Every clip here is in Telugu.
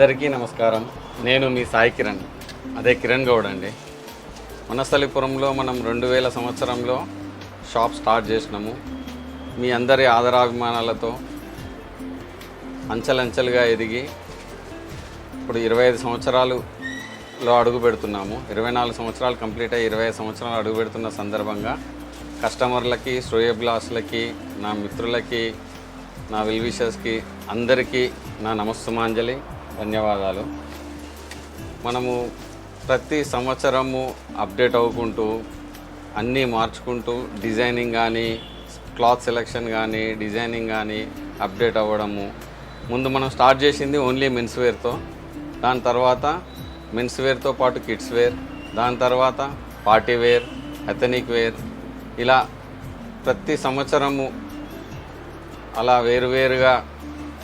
అందరికీ నమస్కారం. నేను మీ సాయి కిరణ్, అదే కిరణ్ గౌడ్ అండి. వనస్థలిపురంలో మనం 2000 సంవత్సరంలో షాప్ స్టార్ట్ చేసినాము. మీ అందరి ఆదరాభిమానాలతో అంచెలంచెలుగా ఎదిగి ఇప్పుడు 25 సంవత్సరాలులో అడుగు పెడుతున్నాము. 24 సంవత్సరాలు కంప్లీట్ అయ్యి 25 సంవత్సరాలు అడుగు పెడుతున్న సందర్భంగా కస్టమర్లకి, శ్రేయోభిలాషులకి, నా మిత్రులకి, నా వెల్విషర్స్కి అందరికీ నా నమస్సుమాంజలి, ధన్యవాదాలు. మనము ప్రతి సంవత్సరము అప్డేట్ అవ్వుకుంటూ అన్నీ మార్చుకుంటూ డిజైనింగ్ కానీ, క్లాత్ సెలెక్షన్ కానీ, డిజైనింగ్ కానీ అప్డేట్ అవ్వడము. ముందు మనం స్టార్ట్ చేసింది ఓన్లీ మెన్స్ వేర్తో, దాని తర్వాత మెన్స్ వేర్తో పాటు కిడ్స్ వేర్, దాని తర్వాత పార్టీ వేర్, ఎథనిక్ వేర్, ఇలా ప్రతి సంవత్సరము అలా వేరువేరుగా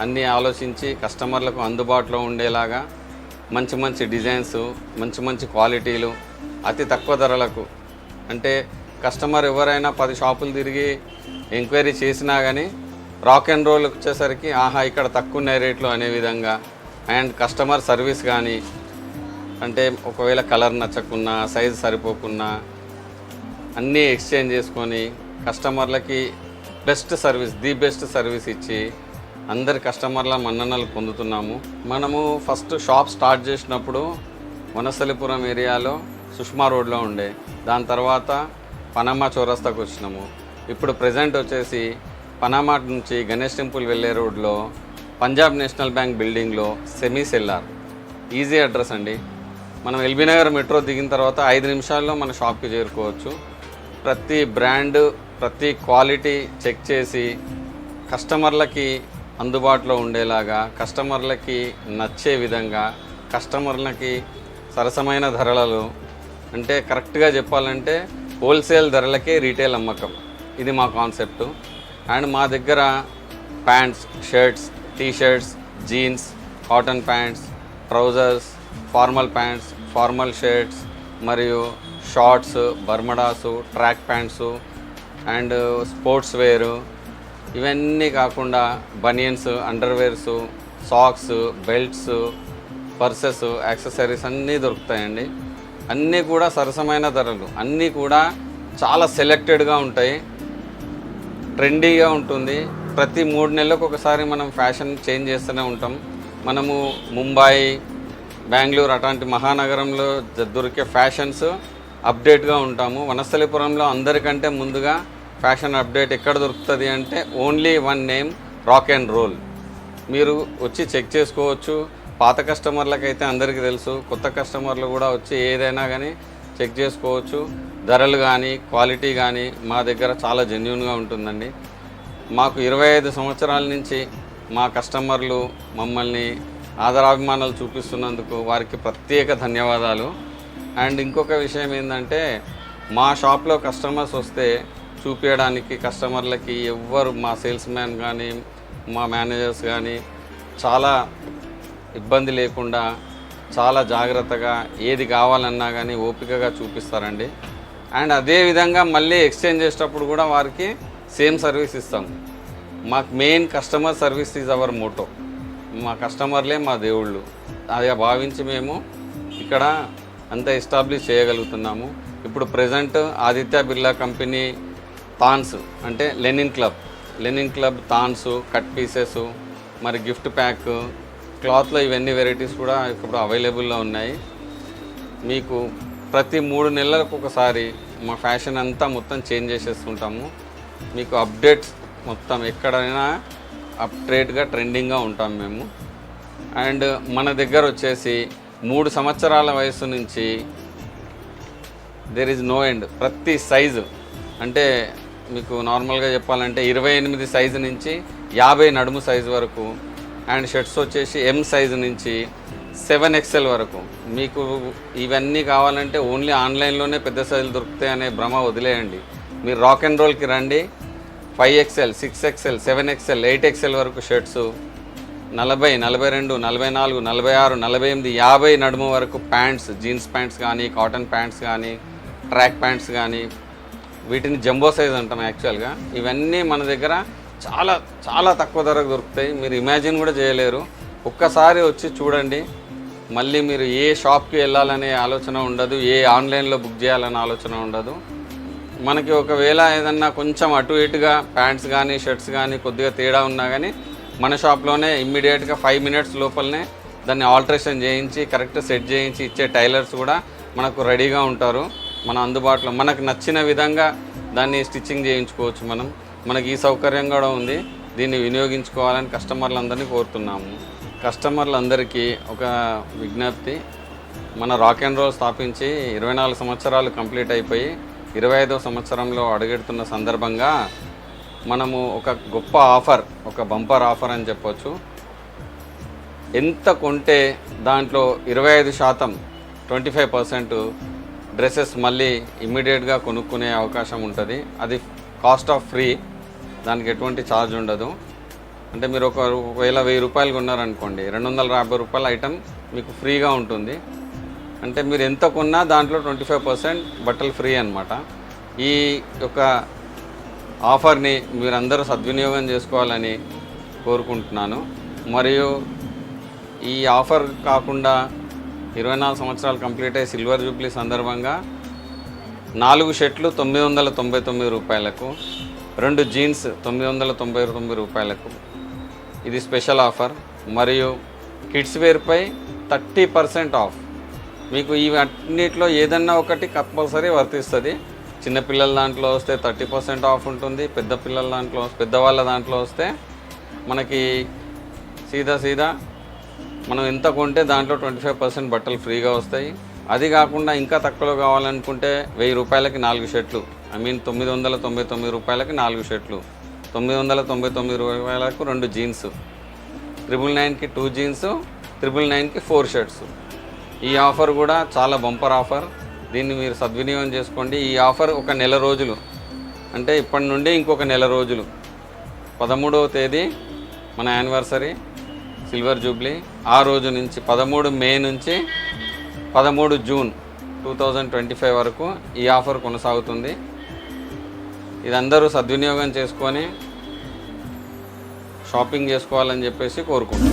అన్నీ ఆలోచించి కస్టమర్లకు అందుబాటులో ఉండేలాగా మంచి మంచి డిజైన్స్, మంచి మంచి క్వాలిటీలు, అతి తక్కువ ధరలకు. అంటే కస్టమర్ ఎవరైనా 10 షాపులు తిరిగి ఎంక్వైరీ చేసినా కానీ రాక్ అండ్ రోల్ వచ్చేసరికి ఆహా ఇక్కడ తక్కువ ఉన్నాయి రేట్లు అనే విధంగా. అండ్ కస్టమర్ సర్వీస్ కానీ, అంటే ఒకవేళ కలర్ నచ్చకున్నా, సైజు సరిపోకున్నా అన్నీ ఎక్స్చేంజ్ చేసుకొని కస్టమర్లకి ది బెస్ట్ సర్వీస్ ఇచ్చి అందరి కస్టమర్ల మన్ననలు పొందుతున్నాము. మనము ఫస్ట్ షాప్ స్టార్ట్ చేసినప్పుడు వనస్థలిపురం ఏరియాలో సుష్మా రోడ్లో ఉండే, దాని తర్వాత పనామా చౌరస్తాకు వచ్చినాము. ఇప్పుడు ప్రజెంట్ వచ్చేసి పనామా నుంచి గణేష్ టెంపుల్ వెళ్ళే రోడ్లో పంజాబ్ నేషనల్ బ్యాంక్ బిల్డింగ్లో సెమీ సెల్లార్, ఈజీ అడ్రస్ అండి. మనం ఎల్బీ నగర్ మెట్రో దిగిన తర్వాత 5 నిమిషాల్లో మన షాప్కి చేరుకోవచ్చు. ప్రతి బ్రాండ్, ప్రతి క్వాలిటీ చెక్ చేసి కస్టమర్లకి అందుబాటులో ఉండేలాగా, కస్టమర్లకి నచ్చే విధంగా, కస్టమర్లకి సరసమైన ధరలలో, అంటే కరెక్ట్గా చెప్పాలంటే హోల్సేల్ ధరలకే రీటైల్ అమ్మకం, ఇది మా కాన్సెప్టు. అండ్ మా దగ్గర pants, shirts, t-shirts, jeans, cotton pants, trousers, formal pants, formal shirts, మరియు shorts, bermudas, track pants and sportswear, ఇవన్నీ కాకుండా banians, underwears, socks, belts, purses, accessories అన్నీ దొరుకుతాయండి. అన్నీ కూడా సరసమైన ధరలు, అన్నీ కూడా చాలా సెలెక్టెడ్గా ఉంటాయి, ట్రెండీగా ఉంటుంది. ప్రతి 3 నెలలకు ఒకసారి మనం ఫ్యాషన్ చేంజ్ చేస్తూనే ఉంటాం. మనము ముంబాయి, బెంగళూరు అట్లాంటి మహానగరంలో దొరికే ఫ్యాషన్స్ అప్డేట్గా ఉంటాము. వనస్థలిపురంలో అందరికంటే ముందుగా ఫ్యాషన్ అప్డేట్ ఎక్కడ దొరుకుతుంది అంటే only one name, rock and roll. మీరు వచ్చి చెక్ చేసుకోవచ్చు. పాత కస్టమర్లకైతే అందరికీ తెలుసు, కొత్త కస్టమర్లు కూడా వచ్చి ఏదైనా కానీ చెక్ చేసుకోవచ్చు. ధరలు కానీ, క్వాలిటీ కానీ మా దగ్గర చాలా జెన్యూన్గా ఉంటుందండి. మాకు 25 సంవత్సరాల నుంచి మా కస్టమర్లు మమ్మల్ని ఆదరాభిమానాలు చూపిస్తున్నందుకు వారికి ప్రత్యేక ధన్యవాదాలు. అండ్ ఇంకొక విషయం ఏంటంటే, మా షాప్లో కస్టమర్స్ వస్తే చూపించడానికి కస్టమర్లకి ఎవ్వరు, మా సేల్స్ మ్యాన్ కానీ, మా మేనేజర్స్ కానీ చాలా ఇబ్బంది లేకుండా, చాలా జాగ్రత్తగా ఏది కావాలన్నా కానీ ఓపికగా చూపిస్తారండి. అండ్ అదేవిధంగా మళ్ళీ ఎక్స్చేంజ్ చేసేటప్పుడు కూడా వారికి సేమ్ సర్వీస్ ఇస్తాం. మాకు main customer service is our motto. మా కస్టమర్లే మా దేవుళ్ళు, అది భావించి మేము ఇక్కడ అంతా ఎస్టాబ్లిష్ చేయగలుగుతున్నాము. ఇప్పుడు ప్రజెంట్ ఆదిత్య బిర్లా కంపెనీ థాన్స్, అంటే లెనిన్ క్లబ్ థాన్స్, కట్ పీసెస్, మరి గిఫ్ట్ ప్యాక్, క్లాత్లో ఇవన్నీ వెరైటీస్ కూడా ఇప్పుడు అవైలబుల్లో ఉన్నాయి. మీకు ప్రతి 3 నెలలకు ఒకసారి మా ఫ్యాషన్ అంతా మొత్తం చేంజ్ చేసేస్తుంటాము. మీకు అప్డేట్స్ మొత్తం ఎక్కడైనా అప్డేట్గా ట్రెండింగ్గా ఉంటాం మేము. అండ్ మన దగ్గర వచ్చేసి 3 సంవత్సరాల వయసు నుంచి దేర్ ఈజ్ నో ఎండ్. ప్రతి సైజు, అంటే మీకు నార్మల్గా చెప్పాలంటే 28 సైజు నుంచి 50 నడుము సైజు వరకు, అండ్ షర్ట్స్ వచ్చేసి M సైజు నుంచి 7XL వరకు. మీకు ఇవన్నీ కావాలంటే ఓన్లీ ఆన్లైన్లోనే పెద్ద సైజులు దొరుకుతాయి అనే భ్రమ వదిలేయండి. మీరు రాక్ అండ్ రోల్కి రండి. 5XL, 6XL, 7XL, 8XL వరకు షర్ట్స్, 40, 42, 44, 46, 48, 50 నడుము వరకు ప్యాంట్స్, జీన్స్ ప్యాంట్స్ కానీ, కాటన్ ప్యాంట్స్ కానీ, ట్రాక్ ప్యాంట్స్ కానీ, వీటిని జంబో సైజ్ అంటాం యాక్చువల్గా. ఇవన్నీ మన దగ్గర చాలా చాలా తక్కువ ధరకు దొరుకుతాయి, మీరు ఇమాజిన్ కూడా చేయలేరు. ఒక్కసారి వచ్చి చూడండి. మళ్ళీ మీరు ఏ షాప్కి వెళ్ళాలనే ఆలోచన ఉండదు, ఏ ఆన్లైన్లో బుక్ చేయాలనే ఆలోచన ఉండదు. మనకి ఒకవేళ ఏదన్నా కొంచెం అటు ఇటుగా ప్యాంట్స్ కానీ షర్ట్స్ కానీ కొద్దిగా తేడా ఉన్నా కానీ మన షాప్లోనే ఇమ్మీడియట్గా 5 మినిట్స్ లోపలనే దాన్ని ఆల్టరేషన్ చేయించి కరెక్ట్ సెట్ చేయించి ఇచ్చే టైలర్స్ కూడా మనకు రెడీగా ఉంటారు. మన అందుబాటులో మనకు నచ్చిన విధంగా దాన్ని స్టిచ్చింగ్ చేయించుకోవచ్చు. మనకి ఈ సౌకర్యం కూడా ఉంది. దీన్ని వినియోగించుకోవాలని కస్టమర్లందరినీ కోరుతున్నాము. కస్టమర్లందరికీ ఒక విజ్ఞప్తి, మన రాక్ అండ్ రోల్ స్థాపించి 24 సంవత్సరాలు కంప్లీట్ అయిపోయి 25వ సంవత్సరంలో అడుగెడుతున్న సందర్భంగా మనము ఒక గొప్ప ఆఫర్, ఒక బంపర్ ఆఫర్ అని చెప్పొచ్చు. ఎంత కొంటే దాంట్లో 25% 25% డ్రెస్సెస్ మళ్ళీ ఇమ్మీడియట్గా కొనుక్కునే అవకాశం ఉంటుంది. అది కాస్ట్ ఆఫ్ ఫ్రీ, దానికి ఎటువంటి ఛార్జ్ ఉండదు. అంటే మీరు ఒకవేళ 1000 రూపాయలు కొన్నారనుకోండి, 250 రూపాయల ఐటెం మీకు ఫ్రీగా ఉంటుంది. అంటే మీరు ఎంత కొన్నా దాంట్లో 25% బట్టలు ఫ్రీ అన్నమాట. ఈ యొక్క ఆఫర్ని మీరందరూ సద్వినియోగం చేసుకోవాలని కోరుకుంటున్నాను. మరియు ఈ ఆఫర్ కాకుండా 24 సంవత్సరాలు కంప్లీట్ అయ్యి సిల్వర్ జూబ్లీ సందర్భంగా 4 షర్ట్లు 999 రూపాయలకు, 2 జీన్స్ 999 రూపాయలకు ఇది స్పెషల్ ఆఫర్. మరియు కిడ్స్ వేర్పై 30% ఆఫ్. మీకు ఇవన్నిటిలో ఏదన్నా ఒకటి కంపల్సరీ వర్తిస్తుంది. చిన్నపిల్లల దాంట్లో వస్తే 30% ఆఫ్ ఉంటుంది. పెద్దవాళ్ళ దాంట్లో వస్తే మనకి సీదా మనం ఎంత కొంటే దాంట్లో 25% బట్టలు ఫ్రీగా వస్తాయి. అది కాకుండా ఇంకా తక్కువలో కావాలనుకుంటే 1000 రూపాయలకి 4 షర్ట్లు, 999 రూపాయలకి 4 షర్ట్లు, 999 రూపాయలకు 2 జీన్స్, 999కి 2 జీన్స్, 999కి 4 షర్ట్స్. ఈ ఆఫర్ కూడా చాలా బంపర్ ఆఫర్. దీన్ని మీరు సద్వినియోగం చేసుకోండి. ఈ ఆఫర్ ఒక నెల రోజులు, అంటే ఇప్పటి నుండి ఇంకొక నెల రోజులు. 13వ తేదీ మన యానివర్సరీ సిల్వర్ జూబ్లీ. ఆ రోజు నుంచి 13 మే నుంచి 13 జూన్ 2025 వరకు ఈ ఆఫర్ కొనసాగుతుంది. ఇదందరూ సద్వినియోగం చేసుకొని షాపింగ్ చేసుకోవాలని చెప్పేసి కోరుకుంటున్నాను.